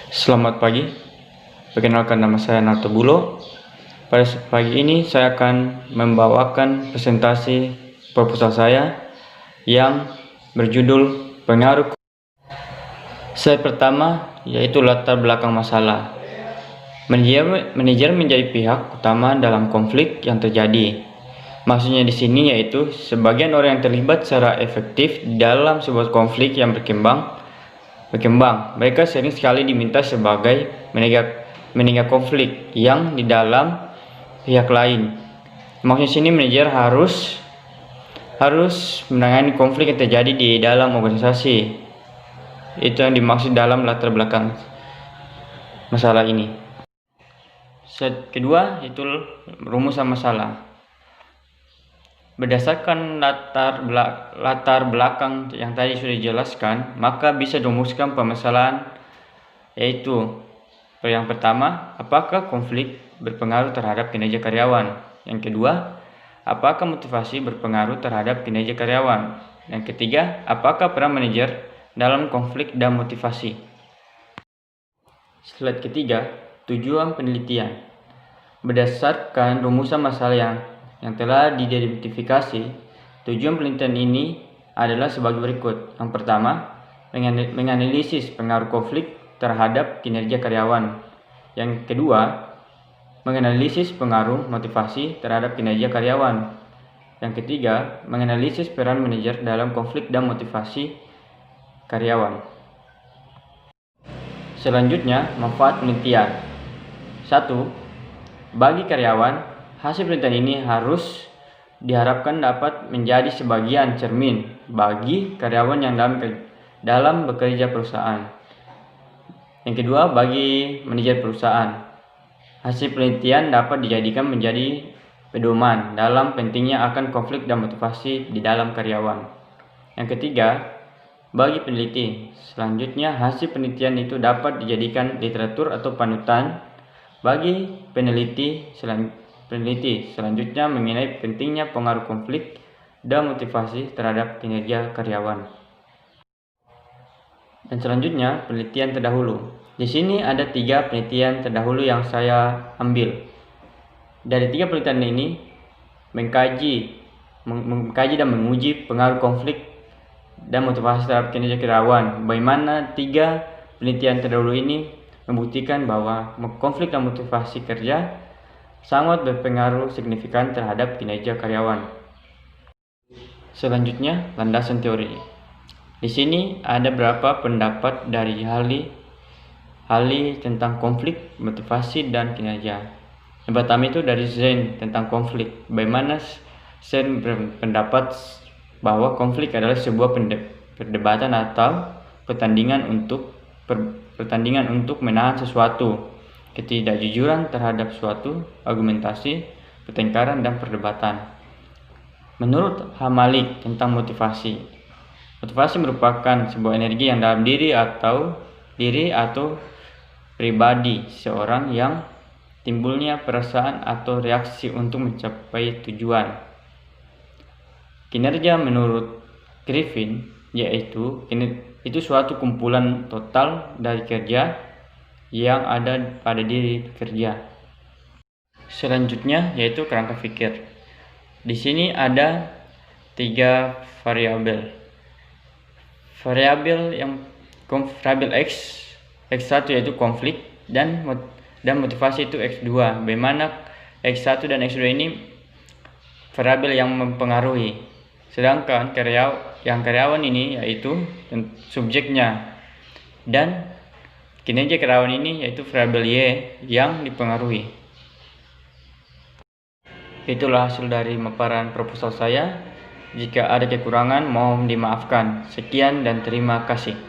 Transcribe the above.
Selamat pagi, perkenalkan nama saya Narto Bulo. Pada pagi ini saya akan membawakan presentasi proposal saya yang berjudul pengaruh. Slide pertama yaitu latar belakang masalah. Manajer menjadi pihak utama dalam konflik yang terjadi. Maksudnya di sini yaitu sebagian orang yang terlibat secara efektif dalam sebuah konflik yang berkembang. Mereka sering sekali diminta sebagai meninggal konflik yang di dalam pihak lain. Maksudnya sini manajer harus menangani konflik yang terjadi di dalam organisasi. Itu yang dimaksud dalam latar belakang masalah ini. Slide kedua itu rumusan masalah. Berdasarkan latar belakang yang tadi sudah dijelaskan, maka bisa dirumuskan permasalahan, yaitu yang pertama, apakah konflik berpengaruh terhadap kinerja karyawan? Yang kedua, apakah motivasi berpengaruh terhadap kinerja karyawan? Yang ketiga, apakah peran manajer dalam konflik dan motivasi? Slide ketiga, tujuan penelitian. Berdasarkan rumusan masalah yang telah diidentifikasi, tujuan penelitian ini adalah sebagai berikut. Yang pertama, menganalisis pengaruh konflik terhadap kinerja karyawan. Yang kedua, menganalisis pengaruh motivasi terhadap kinerja karyawan. Yang ketiga, menganalisis peran manajer dalam konflik dan motivasi karyawan. Selanjutnya, manfaat penelitian. 1. Bagi karyawan, hasil penelitian ini harus diharapkan dapat menjadi sebagian cermin bagi karyawan yang dalam bekerja perusahaan. Yang kedua, bagi manajer perusahaan, hasil penelitian dapat dijadikan menjadi pedoman dalam pentingnya akan konflik dan motivasi di dalam karyawan. Yang ketiga, bagi peneliti, selanjutnya hasil penelitian itu dapat dijadikan literatur atau panutan bagi peneliti selanjutnya mengenai pentingnya pengaruh konflik dan motivasi terhadap kinerja karyawan. Dan selanjutnya penelitian terdahulu. Di sini ada 3 penelitian terdahulu yang saya ambil. Dari 3 penelitian ini mengkaji dan menguji pengaruh konflik dan motivasi terhadap kinerja karyawan. Bagaimana 3 penelitian terdahulu ini membuktikan bahwa konflik dan motivasi kerja sangat berpengaruh signifikan terhadap kinerja karyawan. Selanjutnya, landasan teori. Di sini ada beberapa pendapat dari ahli tentang konflik, motivasi, dan kinerja. Yang pertama itu dari Zen tentang konflik. Bagaimana Zen berpendapat bahwa konflik adalah sebuah perdebatan atau pertandingan untuk menahan sesuatu, ketidakjujuran terhadap suatu argumentasi, pertengkaran, dan perdebatan. Menurut Hamalik tentang motivasi merupakan sebuah energi yang dalam diri atau pribadi seorang yang timbulnya perasaan atau reaksi untuk mencapai tujuan. Kinerja menurut Griffin yaitu suatu kumpulan total dari kerja yang ada pada diri pekerja. Selanjutnya yaitu kerangka pikir. Di sini ada 3 variabel. Variabel X1 yaitu konflik dan motivasi itu X2. Bagaimana X1 dan X2 ini variabel yang mempengaruhi. Sedangkan karyawan ini yaitu subjeknya, dan kinerja karyawan ini yaitu variabel Y yang dipengaruhi. Itulah hasil dari pemaparan proposal saya. Jika ada kekurangan mohon dimaafkan. Sekian dan terima kasih.